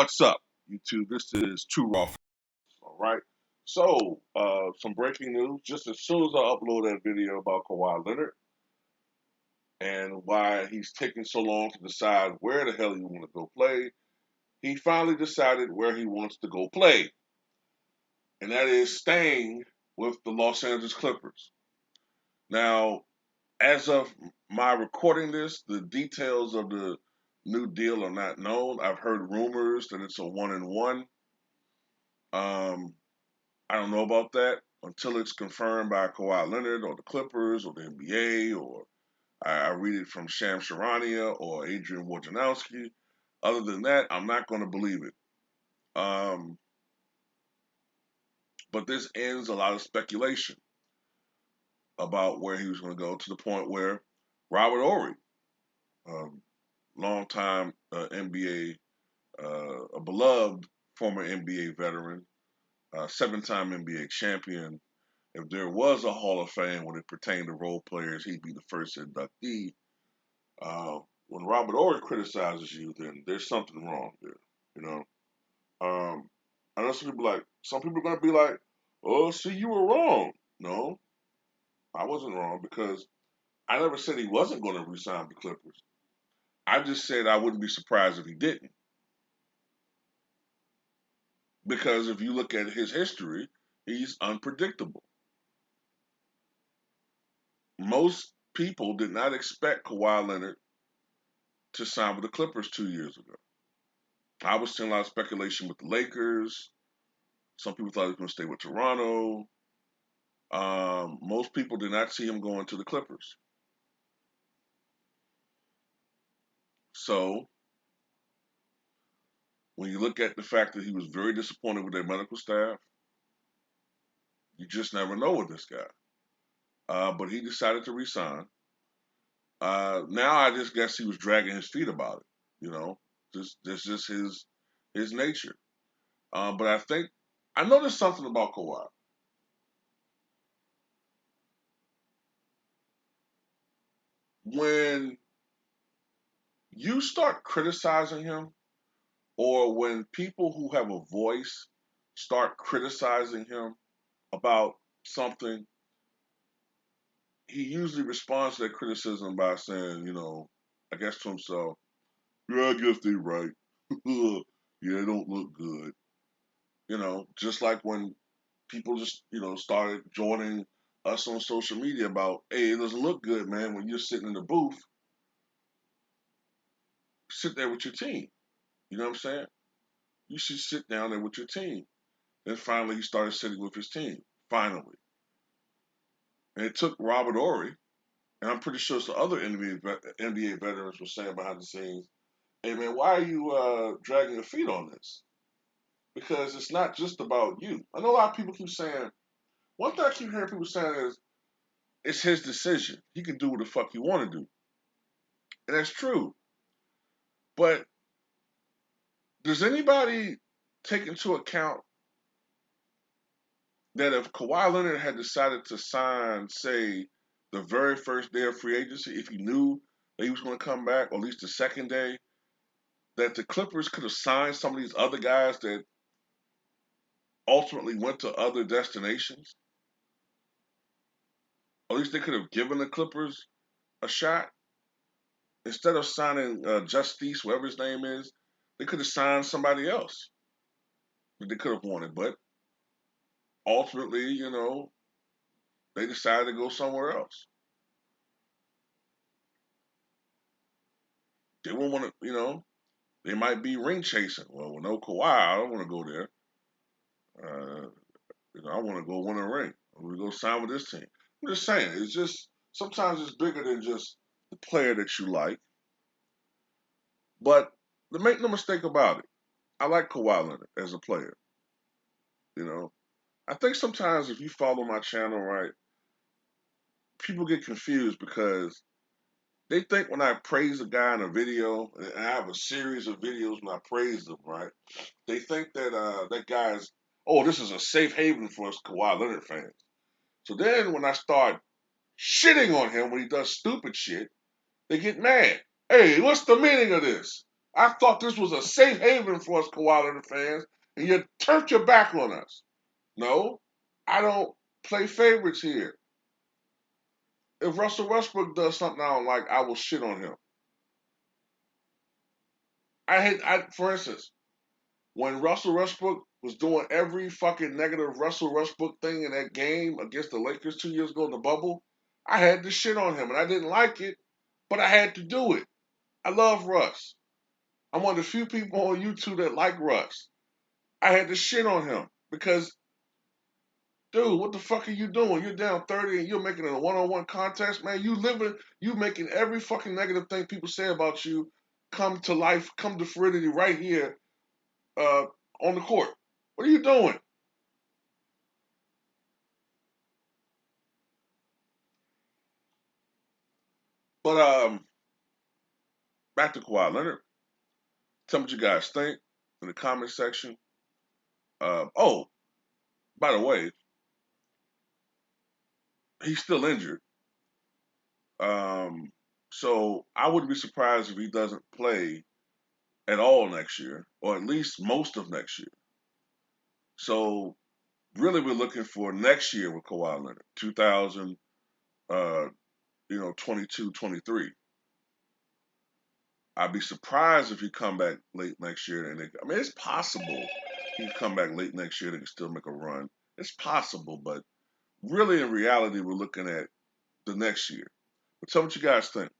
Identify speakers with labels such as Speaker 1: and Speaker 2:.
Speaker 1: What's up, YouTube? This is Too Raw. All right. So, some breaking news. Just as soon as I upload that video about Kawhi Leonard and why he's taking so long to decide where the hell he want to go play, he finally decided where he wants to go play, and that is staying with the Los Angeles Clippers. Now, as of my recording this, the details of the new deal are not known. I've heard rumors that it's a 1-and-1. I don't know about that until it's confirmed by Kawhi Leonard or the Clippers or the NBA, or I read it from Sham Charania or Adrian Wojnarowski. Other than that, I'm not going to believe it. But this ends a lot of speculation about where he was going to go, to the point where Robert Horry, longtime NBA, a beloved former NBA veteran, 7-time NBA champion. If there was a Hall of Fame when it pertained to role players, he'd be the first inductee. When Robert Horry criticizes you, then there's something wrong there. You know, I know some people are gonna be like, "Oh, see, you were wrong." No, I wasn't wrong, because I never said he wasn't going to resign the Clippers. I just said I wouldn't be surprised if he didn't, because if you look at his history, he's unpredictable. Most people did not expect Kawhi Leonard to sign with the Clippers 2 years ago. I was seeing a lot of speculation with the Lakers. Some people thought he was going to stay with Toronto. Most people did not see him going to the Clippers. So, when you look at the fact that he was very disappointed with their medical staff, you just never know with this guy. But he decided to resign. Now I just guess he was dragging his feet about it. You know, this just his nature. But I noticed something about Kawhi. When you start criticizing him, or when people who have a voice start criticizing him about something, he usually responds to that criticism by saying, I guess to himself, "Yeah, I guess they're right. Yeah, they don't look good." Just like when people just, started joining us on social media about, "Hey, it doesn't look good, man, when you're sitting in the booth. Sit there with your team." You know what I'm saying? You should sit down there with your team. Then finally he started sitting with his team. Finally. And it took Robert Horry, and I'm pretty sure some other NBA veterans were saying behind the scenes, "Hey man, why are you dragging your feet on this?" Because it's not just about you. I know a lot of people keep saying, one thing I keep hearing people saying is, it's his decision. He can do what the fuck he want to do. And that's true. But does anybody take into account that if Kawhi Leonard had decided to sign, say, the very first day of free agency, if he knew that he was going to come back, or at least the second day, that the Clippers could have signed some of these other guys that ultimately went to other destinations? Or at least they could have given the Clippers a shot. Instead of signing Justice, whatever his name is, they could have signed somebody else that they could have wanted. But ultimately, they decided to go somewhere else. They won't want to, they might be ring chasing. Well, with no Kawhi, I don't want to go there. Uh, I want to go win a ring. I want to go sign with this team. I'm just saying, it's just, sometimes it's bigger than just the player that you like. But make no mistake about it, I like Kawhi Leonard as a player. I think sometimes if you follow my channel, right, people get confused because they think when I praise a guy in a video, and I have a series of videos when I praise them, right, they think that that guy's, oh, this is a safe haven for us Kawhi Leonard fans. So then when I start shitting on him when he does stupid shit, they get mad. "Hey, what's the meaning of this? I thought this was a safe haven for us Kawhi Leonard fans, and you turned your back on us. No, I don't play favorites here. If Russell Westbrook does something I don't like, I will shit on him. For instance, when Russell Westbrook was doing every fucking negative Russell Westbrook thing in that game against the Lakers 2 years ago in the bubble, I had to shit on him, and I didn't like it, but I had to do it. I love Russ. I'm one of the few people on YouTube that like Russ. I had to shit on him because, dude, what the fuck are you doing? You're down 30 and you're making it a one-on-one contest, man. You making every fucking negative thing people say about you come to life, come to fruition right here uh, on the court. What are you doing? But back to Kawhi Leonard. Tell me what you guys think in the comment section. Oh, by the way, he's still injured. Um, so I wouldn't be surprised if he doesn't play at all next year, or at least most of next year. So really, we're looking for next year with Kawhi Leonard, 2000, 22, 23. I'd be surprised if he come back late next year. I mean, it's possible he can come back late next year and still make a run. It's possible, but really, in reality, we're looking at the next year. But tell me what you guys think.